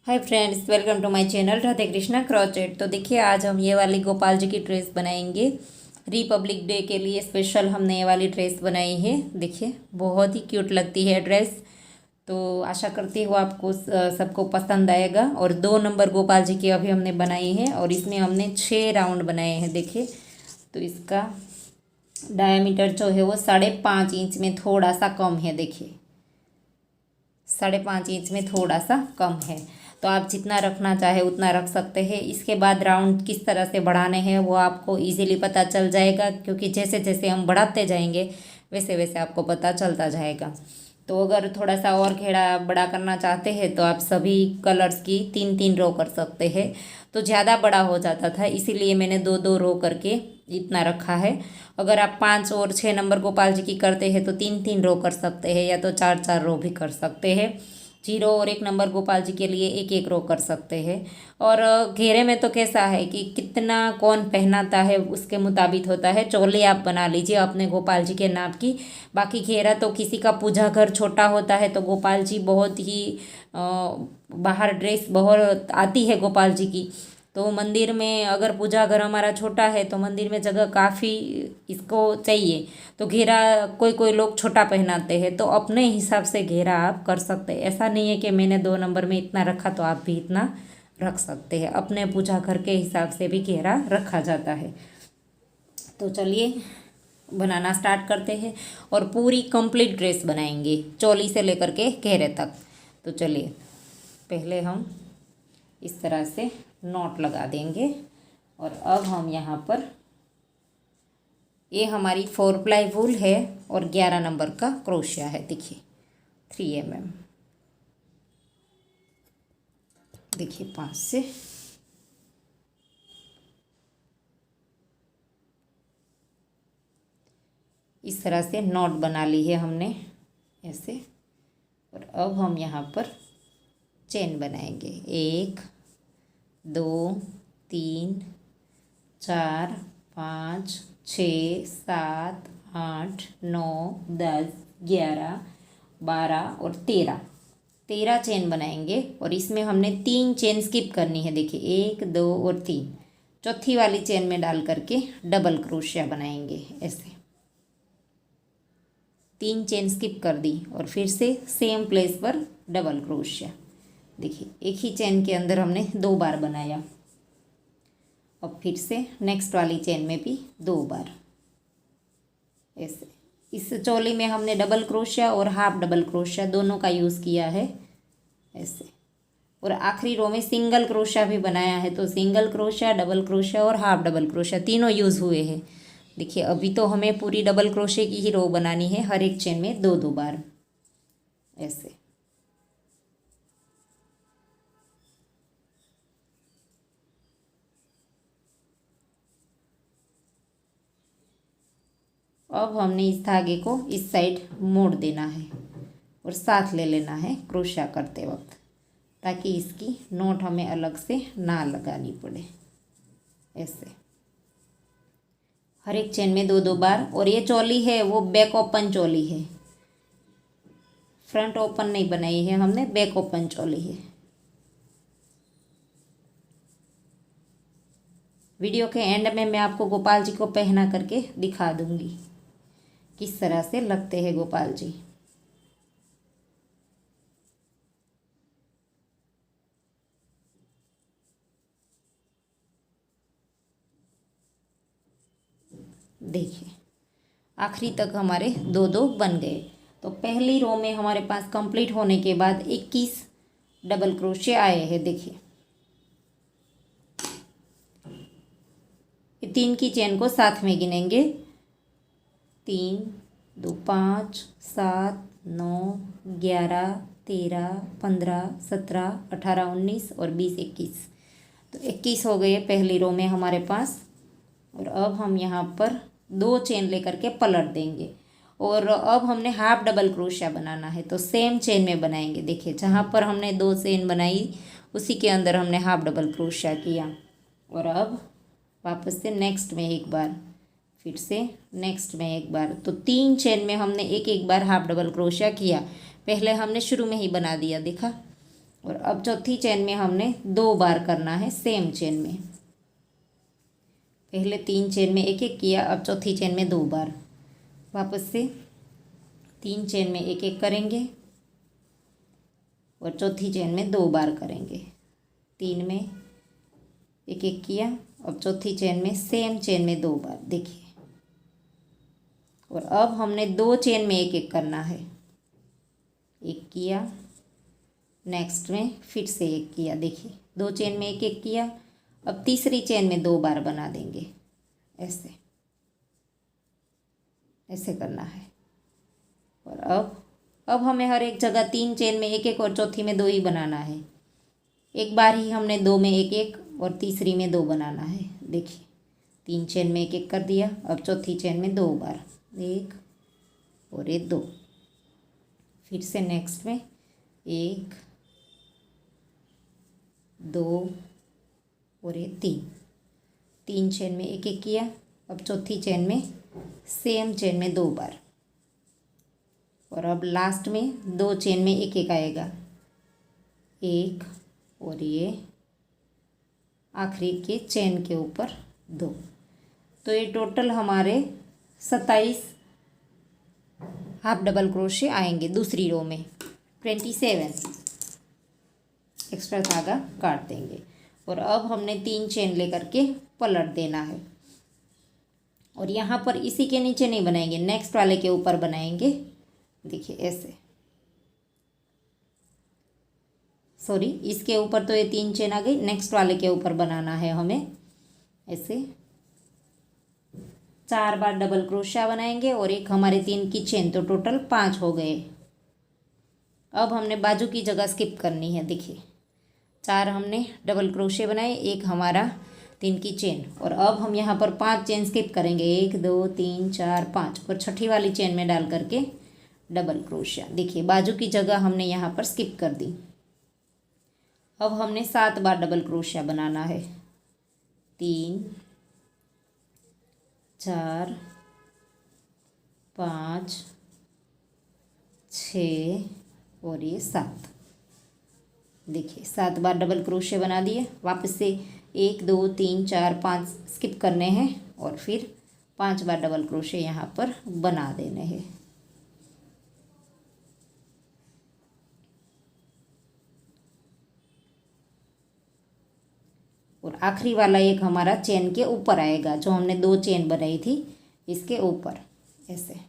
Hi friends, welcome to my channel Radhe Krishna crochet. तो देखिए, आज हम ये वाली गोपाल जी की ड्रेस बनाएंगे। रिपब्लिक डे के लिए स्पेशल हमने ये वाली ड्रेस बनाई है। देखिए, बहुत ही क्यूट लगती है ड्रेस। तो आशा करती हूँ आपको सबको पसंद आएगा। और 2 नंबर गोपाल जी की अभी हमने बनाई है और इसमें हमने 6 राउंड बनाए हैं। देखिए, तो इसका डायमीटर जो है वो 5.5 इंच में थोड़ा सा कम है। देखिए, 5.5 इंच में थोड़ा सा कम है। तो आप जितना रखना चाहे उतना रख सकते हैं। इसके बाद राउंड किस तरह से बढ़ाने हैं वो आपको इजीली पता चल जाएगा, क्योंकि जैसे जैसे हम बढ़ाते जाएंगे वैसे वैसे आपको पता चलता जाएगा। तो अगर थोड़ा सा और घेरा बड़ा करना चाहते हैं तो आप सभी कलर्स की 3-3 रो कर सकते हैं। तो ज़्यादा बड़ा हो जाता था, इसीलिए मैंने 2-2 रो करके इतना रखा है। अगर आप 5 और 6 नंबर गोपाल जी की करते हैं तो 3-3 रो कर सकते हैं, या तो 4-4 रो भी कर सकते हैं। 0 और 1 नंबर गोपाल जी के लिए 1-1 रो कर सकते हैं। और घेरे में तो कैसा है कि कितना कौन पहनाता है उसके मुताबिक होता है। चोली आप बना लीजिए अपने गोपाल जी के नाप की। बाकी घेरा तो किसी का पूजा घर छोटा होता है तो गोपाल जी बहुत ही बाहर ड्रेस बहुत आती है गोपाल जी की। तो मंदिर में अगर पूजा घर हमारा छोटा है तो मंदिर में जगह काफ़ी इसको चाहिए। तो घेरा कोई कोई लोग छोटा पहनाते हैं, तो अपने हिसाब से घेरा आप कर सकते हैं। ऐसा नहीं है कि मैंने 2 नंबर में इतना रखा तो आप भी इतना रख सकते हैं। अपने पूजा घर के हिसाब से भी घेरा रखा जाता है। तो चलिए बनाना स्टार्ट करते हैं और पूरी कंप्लीट ड्रेस बनाएंगे, चोली से लेकर के घेरे तक। तो चलिए, पहले हम इस तरह से नॉट लगा देंगे। और अब हम यहाँ पर, ये हमारी 4 प्लाई वूल है और 11 नंबर का क्रोशिया है। देखिए 3 mm, देखिए 5 से इस तरह से नॉट बना ली है हमने ऐसे। और अब हम यहाँ पर चेन बनाएंगे। 1 2 3 4 5 6 7 8 9 10 11 12 और 13 चेन बनाएंगे। और इसमें हमने 3 चेन स्किप करनी है। देखिए 1 2 और 3, चौथी वाली चेन में डाल करके डबल क्रोशिया बनाएंगे ऐसे। 3 चेन स्किप कर दी और फिर से सेम प्लेस पर डबल क्रोशिया। देखिए, एक ही चेन के अंदर हमने 2 बार बनाया। अब फिर से नेक्स्ट वाली चेन में भी 2 बार ऐसे। इस चोली में हमने डबल क्रोशिया और हाफ डबल क्रोशिया दोनों का यूज़ किया है ऐसे। और आखिरी रो में सिंगल क्रोशिया भी बनाया है। तो सिंगल क्रोशिया, डबल क्रोशिया और हाफ डबल क्रोशिया तीनों यूज़ हुए हैं। देखिए, अभी तो हमें पूरी डबल क्रोशिया की ही रो बनानी है, हर एक चेन में 2-2 बार ऐसे। अब हमने इस धागे को इस साइड मोड़ देना है और साथ ले लेना है क्रोशिया करते वक्त, ताकि इसकी नोट हमें अलग से ना लगानी पड़े ऐसे। हर एक चेन में 2-2 बार। और ये चोली है वो बैक ओपन चोली है, फ्रंट ओपन नहीं बनाई है हमने, बैक ओपन चोली है। वीडियो के एंड में मैं आपको गोपाल जी को पहना करके दिखा दूंगी किस तरह से लगते हैं गोपाल जी। देखिए, आखिरी तक हमारे 2-2 बन गए। तो पहली रो में हमारे पास कंप्लीट होने के बाद 21 डबल क्रोशिया आए हैं। देखिए, ये 3 की चेन को साथ में गिनेंगे। 3 2 5 7 9 11 13 15 17 18 19 और 20 21। तो 21 हो गए पहली रो में हमारे पास। और अब हम यहाँ पर 2 चेन लेकर के पलट देंगे। और अब हमने हाफ डबल क्रोशिया बनाना है, तो सेम चेन में बनाएंगे। देखिए, जहाँ पर हमने 2 चेन बनाई उसी के अंदर हमने हाफ डबल क्रोशिया किया। और अब वापस से नेक्स्ट में एक बार, फिर से नेक्स्ट में एक बार। तो 3 चेन में हमने 1-1 बार हाफ डबल क्रोशिया किया। पहले हमने शुरू में ही बना दिया, देखा। और अब चौथी चेन में हमने 2 बार करना है सेम चेन में। पहले 3 चेन में एक एक किया, अब चौथी चेन में 2 बार। वापस से 3 चेन में एक एक करेंगे और चौथी चेन में 2 बार करेंगे। 3 में एक एक किया, अब चौथी चेन में सेम चेन में 2 बार, देखिए। और अब हमने 2 चेन में एक एक करना है। एक किया, नेक्स्ट में फिर से एक किया, देखिए 2 चेन में एक एक किया। अब तीसरी चेन में 2 बार बना देंगे, ऐसे ऐसे करना है। और अब हमें हर एक जगह 3 चेन में एक एक और चौथी में 2 ही बनाना है। एक बार ही हमने 2 में एक एक और तीसरी में 2 बनाना है, देखिए 3 चेन में एक एक कर दिया। अब चौथी चेन में 2 बार, 1 और ये 2। फिर से नेक्स्ट में 1 2 और ये 3 चेन में एक एक किया। अब चौथी चेन में सेम चेन में 2 बार। और अब लास्ट में 2 चेन में एक एक आएगा, 1 और ये आखिरी के चेन के ऊपर 2। तो ये टोटल हमारे 27 हाफ डबल क्रोशे आएंगे दूसरी रो में। 27 एक्स्ट्रा धागा काट देंगे। और अब हमने 3 चेन लेकर के पलट देना है। और यहाँ पर इसी के नीचे नहीं बनाएंगे, नेक्स्ट वाले के ऊपर बनाएंगे, देखिए ऐसे। सॉरी, इसके ऊपर तो ये 3 चेन आ गई, नेक्स्ट वाले के ऊपर बनाना है हमें ऐसे। 4 बार डबल क्रोशिया बनाएंगे और एक हमारे 3 की चेन, तो टोटल 5 हो गए। अब हमने बाजू की जगह स्किप करनी है, देखिए 4 हमने डबल क्रोशिया बनाए, एक हमारा 3 की चेन। और अब हम यहाँ पर 5 चेन स्किप करेंगे, 1 2 3 4 5, और छठी वाली चेन में डाल करके डबल क्रोशिया, देखिए बाजू की जगह हमने यहाँ पर स्किप कर दी। अब हमने 7 बार डबल क्रोशिया बनाना है, 3 4 5 6 और ये 7, देखिए 7 बार डबल क्रोशिया बना दिए। वापस से 1 2 3 4 5 स्किप करने हैं और फिर 5 बार डबल क्रोशिया यहाँ पर बना देने हैं। और आखिरी वाला एक हमारा चेन के ऊपर आएगा, जो हमने 2 चेन बनाई थी इसके ऊपर ऐसे।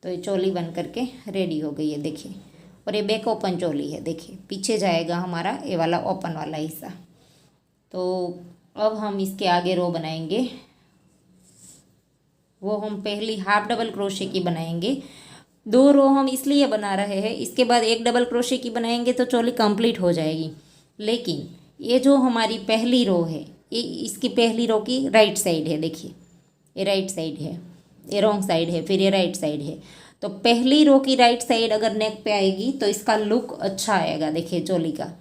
तो ये चोली बन करके रेडी हो गई है, देखिए। और ये बैक ओपन चोली है, देखिए पीछे जाएगा हमारा ये वाला ओपन वाला हिस्सा। तो अब हम इसके आगे रो बनाएंगे, वो हम पहली हाफ डबल क्रोशे की बनाएंगे। 2 रो हम इसलिए बना रहे हैं, इसके बाद एक डबल क्रोशे की बनाएंगे तो चोली कंप्लीट हो जाएगी। लेकिन ये जो हमारी पहली रो है, ये इसकी पहली रो की राइट साइड है, देखिए ये राइट साइड है, ये रॉन्ग साइड है, फिर ये राइट साइड है। तो पहली रो की राइट साइड अगर नेक पे आएगी तो इसका लुक अच्छा आएगा, देखिए चोली का।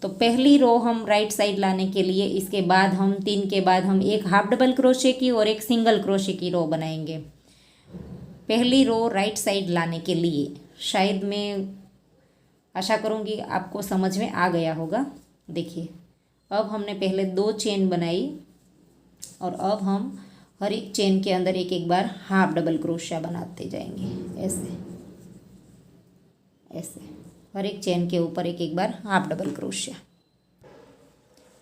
तो पहली रो हम राइट साइड लाने के लिए इसके बाद हम 3 के बाद हम एक हाफ डबल क्रोशे की और एक सिंगल क्रोशे की रो बनाएंगे। पहली रो राइट साइड लाने के लिए, शायद मैं आशा करूँगी आपको समझ में आ गया होगा। देखिए अब हमने पहले 2 चेन बनाई और अब हम हर एक चेन के अंदर एक एक बार हाफ डबल क्रोशिया बनाते जाएंगे, ऐसे ऐसे हर एक चेन के ऊपर एक एक बार हाफ डबल क्रोशिया।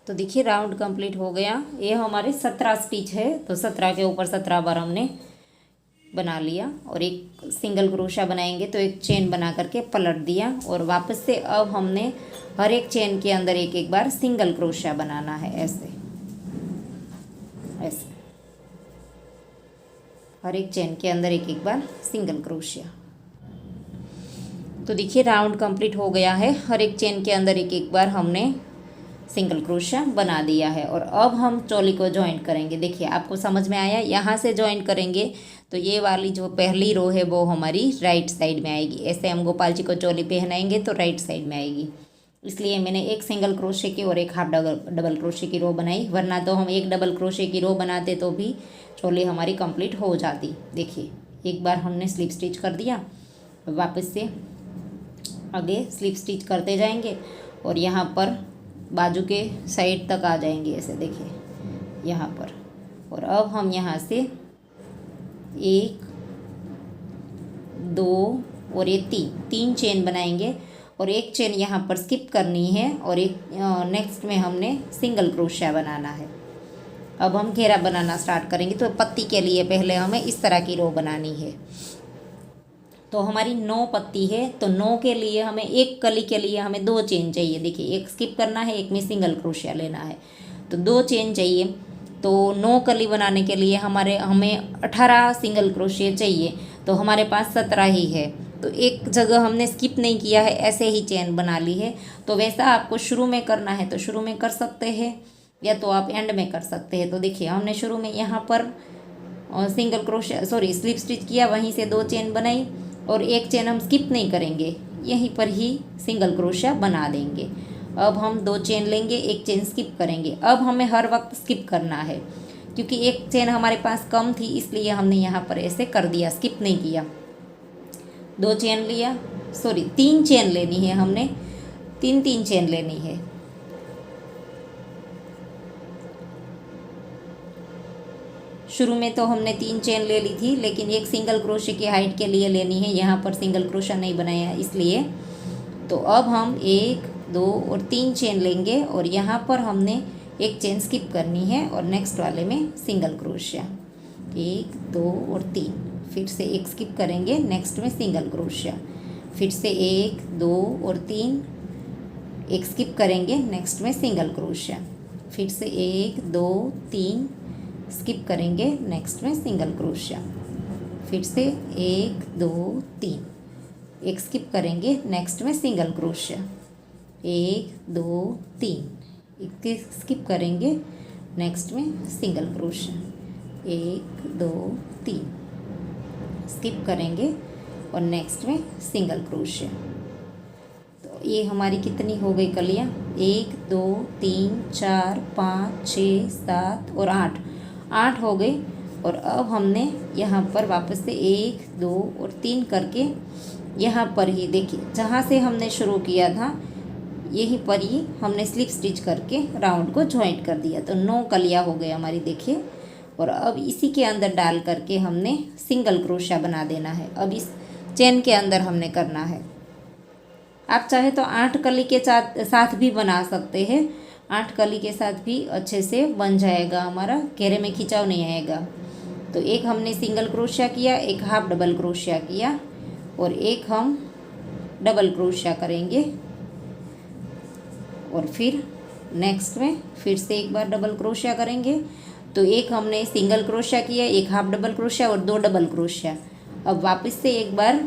तो देखिए राउंड कंप्लीट हो गया। ये हमारे 17 स्टिच है, तो 17 के ऊपर 17 बार हमने बना लिया। और एक सिंगल क्रोशिया बनाएंगे तो एक चेन बना करके पलट दिया। और वापस से अब हमने हर एक चेन के अंदर एक एक बार सिंगल क्रोशिया बनाना है, ऐसे ऐसे हर एक चेन के अंदर एक एक बार सिंगल क्रोशिया। तो देखिए राउंड कंप्लीट हो गया है, हर एक चेन के अंदर एक एक बार हमने सिंगल क्रोशिया बना दिया है। और अब हम चोली को जॉइंट करेंगे। देखिए आपको समझ में आया, यहाँ से जॉइंट करेंगे तो ये वाली जो पहली रो है वो हमारी राइट साइड में आएगी। ऐसे हम गोपाल जी को चोली पहनाएंगे तो राइट साइड में आएगी, इसलिए मैंने एक सिंगल क्रोशे की और एक हाफ डबल क्रोशे की रो बनाई। वरना तो हम एक डबल क्रोशे की रो बनाते तो भी चोली हमारी कंप्लीट हो जाती। देखिए एक बार हमने स्लिप स्टिच कर दिया, वापस से आगे स्लिप स्टिच करते जाएंगे। और यहाँ पर बाजू के साइड तक आ जाएंगे ऐसे, देखिए यहाँ पर। और अब हम यहाँ से 1 2 और ये 3 चेन बनाएंगे और एक चेन यहाँ पर स्किप करनी है और एक नेक्स्ट में हमने सिंगल क्रोशिया बनाना है। अब हम घेरा बनाना स्टार्ट करेंगे। तो पत्ती के लिए पहले हमें इस तरह की रो बनानी है। तो हमारी 9 पत्ती है, तो 9 के लिए हमें एक कली के लिए हमें 2 चेन चाहिए। देखिए, एक स्किप करना है, एक में सिंगल क्रोशिया लेना है, तो 2 चेन चाहिए। तो 9 कली बनाने के लिए हमें 18 सिंगल क्रोशिया चाहिए, तो हमारे पास 17 ही है। तो एक जगह हमने स्किप नहीं किया है, ऐसे ही चेन बना ली है। तो वैसा आपको शुरू में करना है तो शुरू में कर सकते हैं, या तो आप एंड में कर सकते हैं। तो देखिए, हमने शुरू में यहाँ पर सिंगल क्रोशिया स्लिप स्टिच किया, वहीं से 2 चेन बनाई और एक चेन हम स्किप नहीं करेंगे, यहीं पर ही सिंगल क्रोशिया बना देंगे। अब हम 2 चेन लेंगे, एक चेन स्किप करेंगे। अब हमें हर वक्त स्किप करना है, क्योंकि एक चेन हमारे पास कम थी, इसलिए हमने यहाँ पर ऐसे कर दिया, स्किप नहीं किया। 2 चेन लिया, 3 चेन लेनी है हमने, 3 चेन लेनी है। शुरू में तो हमने 3 चेन ले ली थी, लेकिन एक सिंगल क्रोशे की हाइट के लिए लेनी है। यहाँ पर सिंगल क्रोशा नहीं बनाया इसलिए। तो अब हम 1 2 और 3 चेन लेंगे और यहाँ पर हमने एक चेन स्किप करनी है और नेक्स्ट वाले में सिंगल क्रोशिया। 1 2 और 3, फिर से एक स्किप करेंगे, नेक्स्ट में सिंगल क्रोशिया, फिर से 1 2 और 3, एक स्किप करेंगे, नेक्स्ट में सिंगल क्रोशिया, फिर से 1 2 3 स्किप करेंगे, नेक्स्ट में सिंगल क्रोशिया, फिर से 1 2 3, एक स्किप करेंगे, नेक्स्ट में सिंगल क्रोशिया, 1 2 3, एक स्किप करेंगे, नेक्स्ट में सिंगल क्रोशिया, 1 2 3, स्किप करेंगे और नेक्स्ट में सिंगल क्रोशिया। तो ये हमारी कितनी हो गई कलियाँ? 1 2 3 4 5 6 7 और 8 हो गई। और अब हमने यहाँ पर वापस से 1 2 और 3 करके यहाँ पर ही देखिए, जहाँ से हमने शुरू किया था यहीं पर ही हमने स्लिप स्टिच करके राउंड को जॉइंट कर दिया। तो 9 कलियाँ हो गई हमारी, देखिए। और अब इसी के अंदर डाल करके हमने सिंगल क्रोशिया बना देना है। अब इस चेन के अंदर हमने करना है। आप चाहे तो 8 कली के साथ भी बना सकते हैं। 8 कली के साथ भी अच्छे से बन जाएगा हमारा, घेरे में खिंचाव नहीं आएगा। तो एक हमने सिंगल क्रोशिया किया, एक हाफ डबल क्रोशिया किया और एक हम डबल क्रोशिया करेंगे और फिर नेक्स्ट में फिर से एक बार डबल क्रोशिया करेंगे। तो एक हमने सिंगल क्रोशिया किया, एक हाफ डबल क्रोशिया और 2 डबल क्रोशिया। अब वापस से एक बार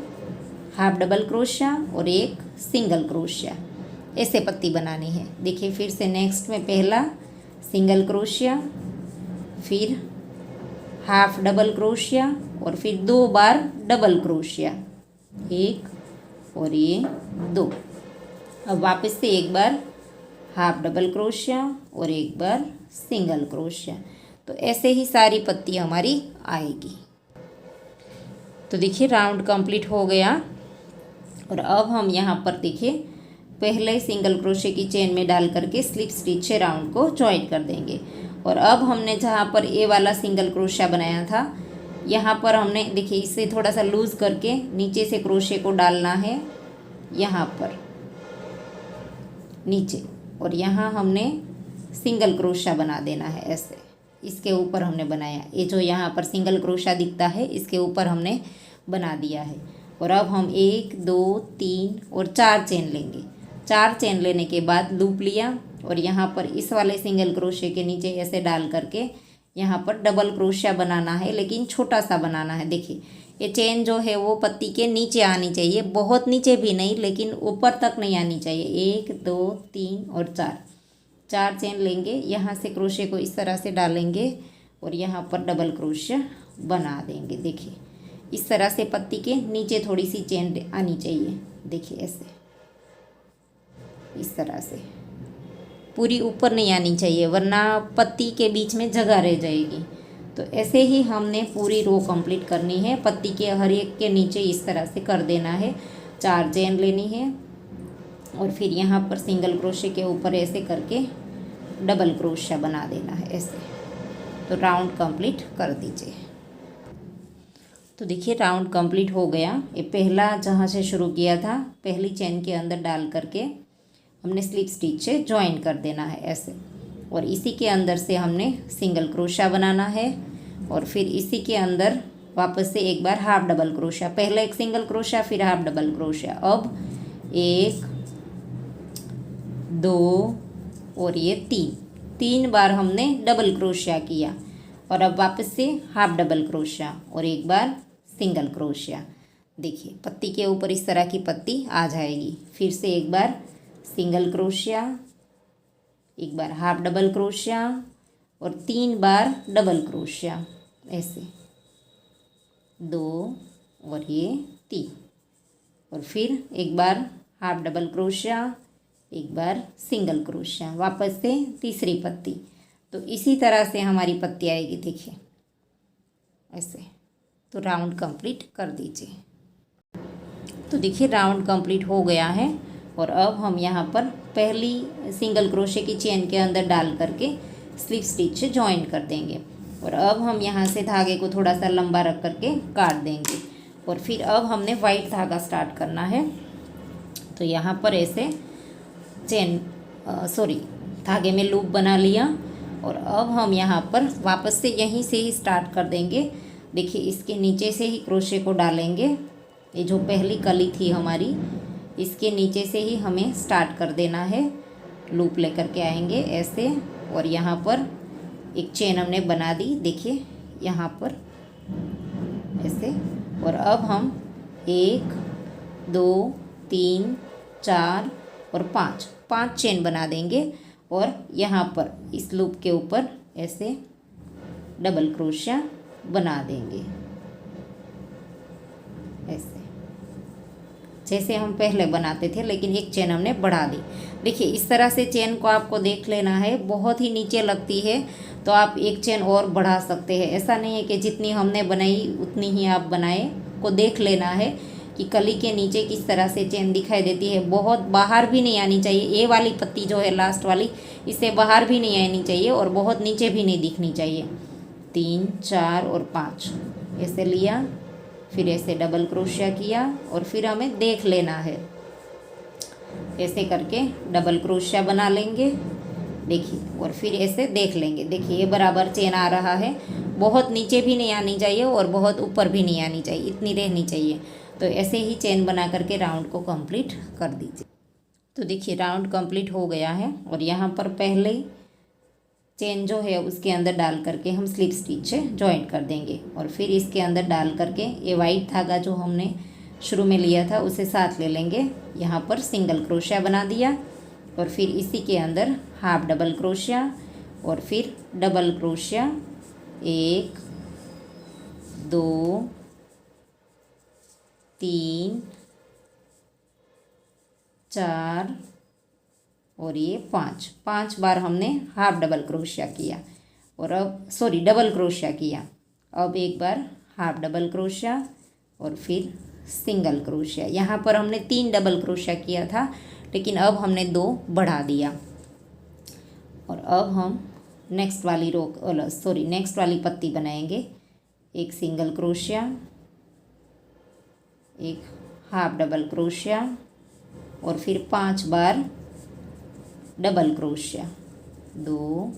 हाफ डबल क्रोशिया और एक सिंगल क्रोशिया, ऐसे पत्ती बनानी है। देखिए, फिर से नेक्स्ट में पहला सिंगल क्रोशिया, फिर हाफ डबल क्रोशिया और फिर 2 बार डबल क्रोशिया, 1 और ये 2। अब वापस से एक बार हाफ डबल क्रोशिया और एक बार सिंगल क्रोशिया। तो ऐसे ही सारी पत्ती हमारी आएगी। तो देखिए, राउंड कंप्लीट हो गया। और अब हम यहाँ पर देखिए, पहले सिंगल क्रोशे की चेन में डाल करके स्लिप स्टिच से राउंड को जॉइंट कर देंगे। और अब हमने जहाँ पर ए वाला सिंगल क्रोशिया बनाया था, यहाँ पर हमने देखिए इसे थोड़ा सा लूज़ करके नीचे से क्रोशे को डालना है यहाँ पर नीचे, और यहाँ हमने सिंगल क्रोशिया बना देना है ऐसे। इसके ऊपर हमने बनाया, ये जो यहाँ पर सिंगल क्रोशिया दिखता है इसके ऊपर हमने बना दिया है। और अब हम 1 2 3 और 4 चेन लेंगे। 4 चेन लेने के बाद लूप लिया और यहाँ पर इस वाले सिंगल क्रोशिया के नीचे ऐसे डाल करके यहाँ पर डबल क्रोशिया बनाना है, लेकिन छोटा सा बनाना है। देखिए, ये चेन जो है वो पत्ती के नीचे आनी चाहिए, बहुत नीचे भी नहीं लेकिन ऊपर तक नहीं आनी चाहिए। 1 2 3 और 4 चेन लेंगे, यहाँ से क्रोशिया को इस तरह से डालेंगे और यहाँ पर डबल क्रोशिया बना देंगे। देखिए, इस तरह से पत्ती के नीचे थोड़ी सी चेन आनी चाहिए। देखिए, ऐसे इस तरह से, पूरी ऊपर नहीं आनी चाहिए वरना पत्ती के बीच में जगह रह जाएगी। तो ऐसे ही हमने पूरी रो कंप्लीट करनी है। पत्ती के हर एक के नीचे इस तरह से कर देना है। 4 चेन लेनी है और फिर यहाँ पर सिंगल क्रोशे के ऊपर ऐसे करके डबल क्रोशिया बना देना है ऐसे। तो राउंड कंप्लीट कर दीजिए। तो देखिए राउंड कंप्लीट हो गया। ये पहला जहाँ से शुरू किया था पहली चेन के अंदर डाल करके हमने स्लिप स्टिच से ज्वाइन कर देना है ऐसे, और इसी के अंदर से हमने सिंगल क्रोशिया बनाना है, और फिर इसी के अंदर वापस से एक बार हाफ डबल क्रोशिया, पहले एक सिंगल क्रोशिया फिर हाफ डबल क्रोशिया। अब 1 2 और ये 3 बार हमने डबल क्रोशिया किया, और अब वापस से हाफ डबल क्रोशिया और एक बार सिंगल क्रोशिया। देखिए पत्ती के ऊपर इस तरह की पत्ती आ जाएगी। फिर से एक बार सिंगल क्रोशिया, एक बार हाफ डबल क्रोशिया और 3 बार डबल क्रोशिया ऐसे, 2 और ये 3, और फिर एक बार हाफ डबल क्रोशिया, एक बार सिंगल क्रोशिया, वापस से तीसरी पत्ती। तो इसी तरह से हमारी पत्ती आएगी देखिए ऐसे। तो राउंड कंप्लीट कर दीजिए। तो देखिए राउंड कंप्लीट हो गया है, और अब हम यहाँ पर पहली सिंगल क्रोशे की चेन के अंदर डाल करके स्लिप स्टिच से ज्वाइन कर देंगे, और अब हम यहाँ से धागे को थोड़ा सा लंबा रख करके काट देंगे, और फिर अब हमने वाइट धागा स्टार्ट करना है। तो यहाँ पर ऐसे धागे में लूप बना लिया, और अब हम यहाँ पर वापस से यहीं से ही स्टार्ट कर देंगे। देखिए इसके नीचे से ही क्रोशे को डालेंगे, ये जो पहली कली थी हमारी इसके नीचे से ही हमें स्टार्ट कर देना है। लूप लेकर के आएंगे ऐसे, और यहाँ पर एक चेन हमने बना दी देखिए यहाँ पर ऐसे, और अब हम 1 2 3 4 और 5 चेन बना देंगे, और यहाँ पर इस लूप के ऊपर ऐसे डबल क्रोशिया बना देंगे ऐसे, जैसे हम पहले बनाते थे, लेकिन एक चेन हमने बढ़ा दी। देखिए इस तरह से चेन को आपको देख लेना है, बहुत ही नीचे लगती है तो आप एक चेन और बढ़ा सकते हैं। ऐसा नहीं है कि जितनी हमने बनाई उतनी ही आप बनाए, को देख लेना है कि कली के नीचे किस तरह से चेन दिखाई देती है। बहुत बाहर भी नहीं आनी चाहिए, ये वाली पत्ती जो है लास्ट वाली, इससे बाहर भी नहीं आनी चाहिए और बहुत नीचे भी नहीं दिखनी चाहिए। 3 4 और 5 ऐसे लिया, फिर ऐसे डबल क्रोशिया किया, और फिर हमें देख लेना है ऐसे करके डबल क्रोशिया बना लेंगे देखिए, और फिर ऐसे देख लेंगे। देखिए ये बराबर चेन आ रहा है, बहुत नीचे भी नहीं आनी चाहिए और बहुत ऊपर भी नहीं आनी चाहिए, इतनी रहनी चाहिए। तो ऐसे ही चेन बना करके राउंड को कंप्लीट कर दीजिए। तो देखिए राउंड कंप्लीट हो गया है, और यहाँ पर पहले चेन जो है उसके अंदर डाल करके हम स्लिप स्टिच से ज्वाइन कर देंगे, और फिर इसके अंदर डाल करके ये वाइट धागा जो हमने शुरू में लिया था उसे साथ ले लेंगे। यहाँ पर सिंगल क्रोशिया बना दिया, और फिर इसी के अंदर हाफ डबल क्रोशिया और फिर डबल क्रोशिया, 1 2 3 4 और ये 5 बार हमने हाफ डबल क्रोशिया किया, और अब डबल क्रोशिया किया। अब एक बार हाफ डबल क्रोशिया और फिर सिंगल क्रोशिया। यहाँ पर हमने 3 डबल क्रोशिया किया था, लेकिन अब हमने 2 बढ़ा दिया, और अब हम नेक्स्ट वाली पत्ती बनाएंगे। एक सिंगल क्रोशिया, एक हाफ डबल क्रोशिया, और फिर 5 बार डबल क्रोशिया, 2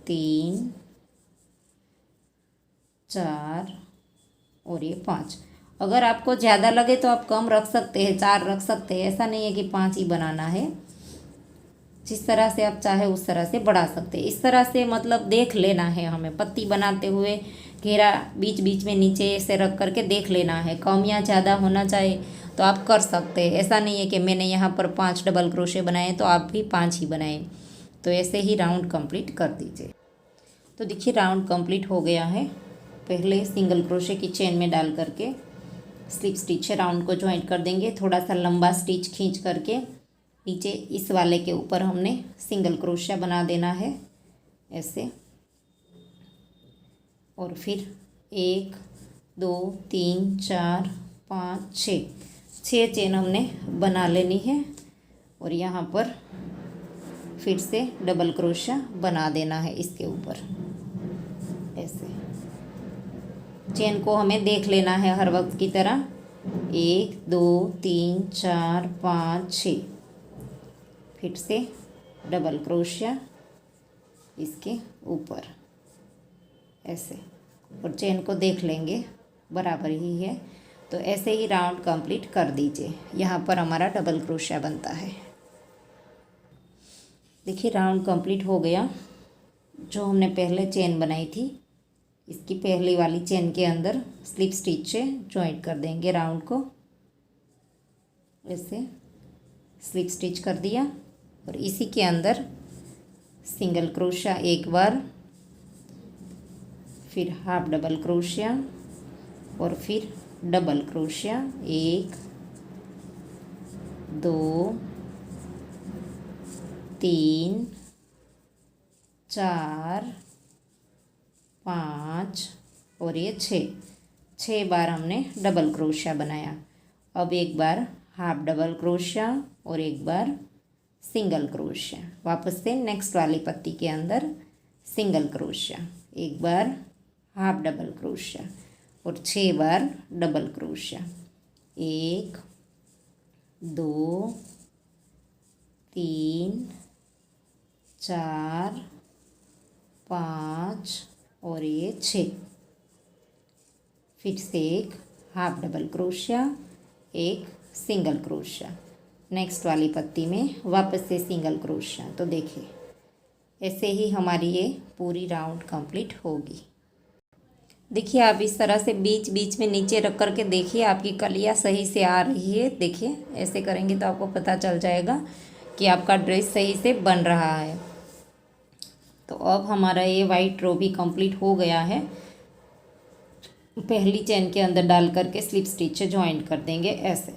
3 4 और ये 5। अगर आपको ज़्यादा लगे तो आप कम रख सकते हैं, 4 रख सकते हैं, ऐसा नहीं है कि 5 ही बनाना है। जिस तरह से आप चाहे उस तरह से बढ़ा सकते हैं। इस तरह से मतलब देख लेना है हमें, पत्ती बनाते हुए घेरा बीच बीच में नीचे से रख करके देख लेना है। कम या ज़्यादा होना चाहिए तो आप कर सकते हैं। ऐसा नहीं है कि मैंने यहाँ पर 5 डबल क्रोशे बनाए तो आप भी 5 ही बनाएं। तो ऐसे ही राउंड कंप्लीट कर दीजिए। तो देखिए राउंड कंप्लीट हो गया है। पहले सिंगल क्रोशे की चेन में डाल करके स्लिप स्टिच से राउंड को ज्वाइन कर देंगे। थोड़ा सा लंबा स्टिच खींच करके नीचे इस वाले के ऊपर हमने सिंगल क्रोशिया बना देना है ऐसे, और फिर 1 2 3 4 5 6 चेन हमने बना लेनी है। और यहाँ पर फिर से डबल क्रोशिया बना देना है इसके ऊपर। ऐसे चेन को हमें देख लेना है हर वक्त की तरह। 1 2 3 4 5 6, फिर से डबल क्रोशिया इसके ऊपर ऐसे, और चेन को देख लेंगे बराबर ही है। तो ऐसे ही राउंड कंप्लीट कर दीजिए। यहाँ पर हमारा डबल क्रोशिया बनता है। देखिए राउंड कंप्लीट हो गया। जो हमने पहले चेन बनाई थी, इसकी पहली वाली चेन के अंदर स्लिप स्टिच से जॉइंट कर देंगे राउंड को। ऐसे स्लिप स्टिच कर दिया और इसी के अंदर सिंगल क्रोशिया एक बार, फिर हाफ डबल क्रोशिया और फिर डबल क्रोशिया 1 2 3 4 5 और ये 6 बार हमने डबल क्रोशिया बनाया। अब एक बार हाफ डबल क्रोशिया और एक बार सिंगल क्रोशिया। वापस से नेक्स्ट वाली पत्ती के अंदर सिंगल क्रोशिया, एक बार हाफ डबल क्रोशिया और 6 बार डबल क्रोशिया। 1 2 3 4 5 और ये 6, फिर से एक हाफ डबल क्रोशिया, एक सिंगल क्रोशिया। नेक्स्ट वाली पत्ती में वापस से सिंगल क्रोशिया। तो देखिए ऐसे ही हमारी ये पूरी राउंड कंप्लीट होगी। देखिए आप इस तरह से बीच बीच में नीचे रख कर के देखिए आपकी कलियाँ सही से आ रही है। देखिए ऐसे करेंगे तो आपको पता चल जाएगा कि आपका ड्रेस सही से बन रहा है। तो अब हमारा ये वाइट रो भी कंप्लीट हो गया है। पहली चेन के अंदर डाल करके स्लिप स्टिच से ज्वाइंट कर देंगे। ऐसे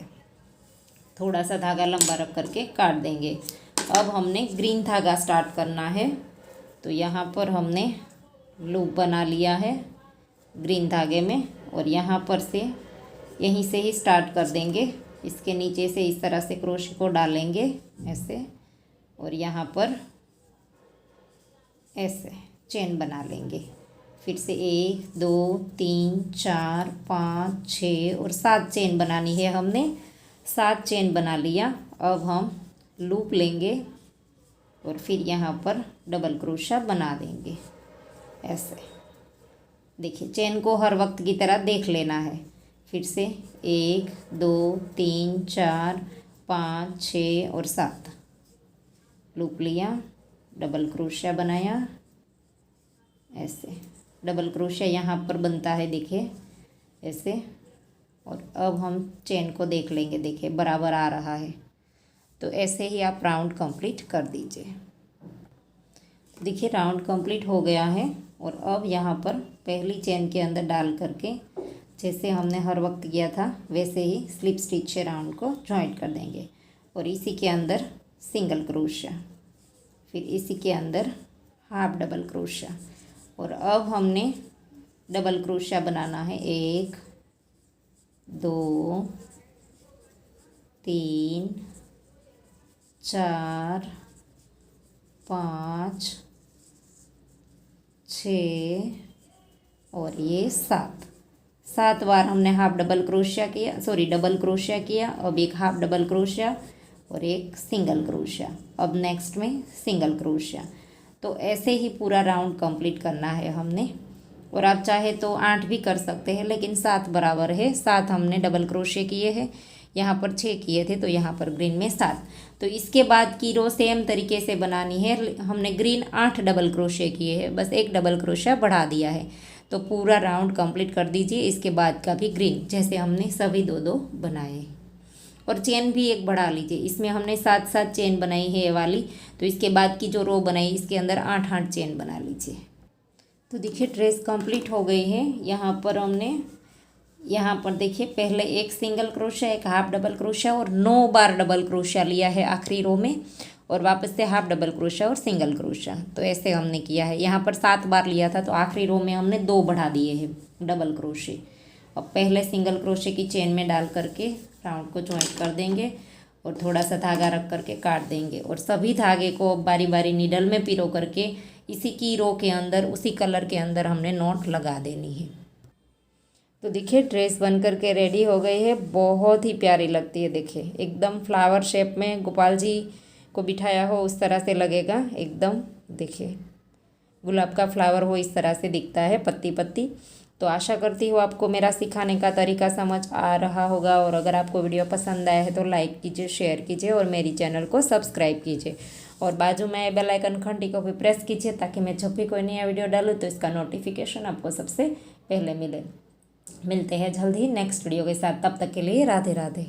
थोड़ा सा धागा लंबा रख करके काट देंगे। अब हमने ग्रीन धागा स्टार्ट करना है। तो यहाँ पर हमने लूप बना लिया है ग्रीन धागे में, और यहाँ पर से यहीं से ही स्टार्ट कर देंगे। इसके नीचे से इस तरह से क्रोशे को डालेंगे ऐसे, और यहाँ पर ऐसे चेन बना लेंगे। फिर से 1 2 3 4 5 6 और 7 चेन बनानी है हमने। 7 चेन बना लिया। अब हम लूप लेंगे और फिर यहाँ पर डबल क्रोशा बना देंगे ऐसे। देखिए चेन को हर वक्त की तरह देख लेना है। फिर से 1 2 3 4 5 6 और 7 लूप लिया, डबल क्रोशिया बनाया ऐसे। डबल क्रोशिया यहाँ पर बनता है देखिए ऐसे। और अब हम चेन को देख लेंगे, देखिए बराबर आ रहा है। तो ऐसे ही आप राउंड कंप्लीट कर दीजिए। देखिए राउंड कंप्लीट हो गया है। और अब यहाँ पर पहली चेन के अंदर डाल करके जैसे हमने हर वक्त किया था वैसे ही स्लिप स्टिच से राउंड को जॉइंट कर देंगे। और इसी के अंदर सिंगल क्रोशिया, फिर इसी के अंदर हाफ डबल क्रोशिया। और अब हमने डबल क्रोशिया बनाना है 1 2 3 4 5 6 और ये 7 बार हमने हाफ डबल क्रोशिया किया, डबल क्रोशिया किया। अब एक हाफ डबल क्रोशिया और एक सिंगल क्रोशिया। अब नेक्स्ट में सिंगल क्रोशिया। तो ऐसे ही पूरा राउंड कंप्लीट करना है हमने। और आप चाहे तो 8 भी कर सकते हैं, लेकिन 7 बराबर है। 7 हमने डबल क्रोशिया किए हैं, यहाँ पर 6 किए थे, तो यहाँ पर ग्रीन में 7। तो इसके बाद की रो सेम तरीके से बनानी है। हमने ग्रीन 8 डबल क्रोशिया किए हैं, बस एक डबल क्रोशिया बढ़ा दिया है। तो पूरा राउंड कंप्लीट कर दीजिए। इसके बाद का भी ग्रीन जैसे हमने सभी 2 बनाए। और चेन भी एक बढ़ा लीजिए। इसमें हमने 7 चेन बनाई है ये वाली, तो इसके बाद की जो रो बनाई इसके अंदर 8 चेन बना लीजिए। तो देखिए ड्रेस कंप्लीट हो गई है। यहाँ पर देखिए पहले एक सिंगल क्रोशिया, एक हाफ डबल क्रोशिया और 9 बार डबल क्रोशिया लिया है आखिरी रो में, और वापस से हाफ डबल क्रोशिया और सिंगल क्रोशिया। तो ऐसे हमने किया है। यहाँ पर 7 बार लिया था, तो आखिरी रो में हमने 2 बढ़ा दिए हैं डबल क्रोशिया। अब पहले सिंगल क्रोशिया की चेन में डाल करके राउंड को ज्वाइंट कर देंगे। और थोड़ा सा धागा रख करके काट देंगे। और सभी धागे को बारी बारी नीडल में पिरो करके इसी की रो के अंदर उसी कलर के अंदर हमने नॉट लगा देनी है। तो देखिए ड्रेस बन करके रेडी हो गई है, बहुत ही प्यारी लगती है। देखिए एकदम फ्लावर शेप में गोपाल जी को बिठाया हो उस तरह से लगेगा एकदम। देखिए गुलाब का फ्लावर हो इस तरह से दिखता है पत्ती पत्ती। तो आशा करती हूँ आपको मेरा सिखाने का तरीका समझ आ रहा होगा। और अगर आपको वीडियो पसंद आया है तो लाइक कीजिए, शेयर कीजिए और मेरी चैनल को सब्सक्राइब कीजिए। और बाजू में बेल आइकन घंटी को भी प्रेस कीजिए ताकि मैं जब भी कोई नया वीडियो डालूँ तो इसका नोटिफिकेशन आपको सबसे पहले मिले। मिलते हैं जल्द ही नेक्स्ट वीडियो के साथ, तब तक के लिए राधे राधे।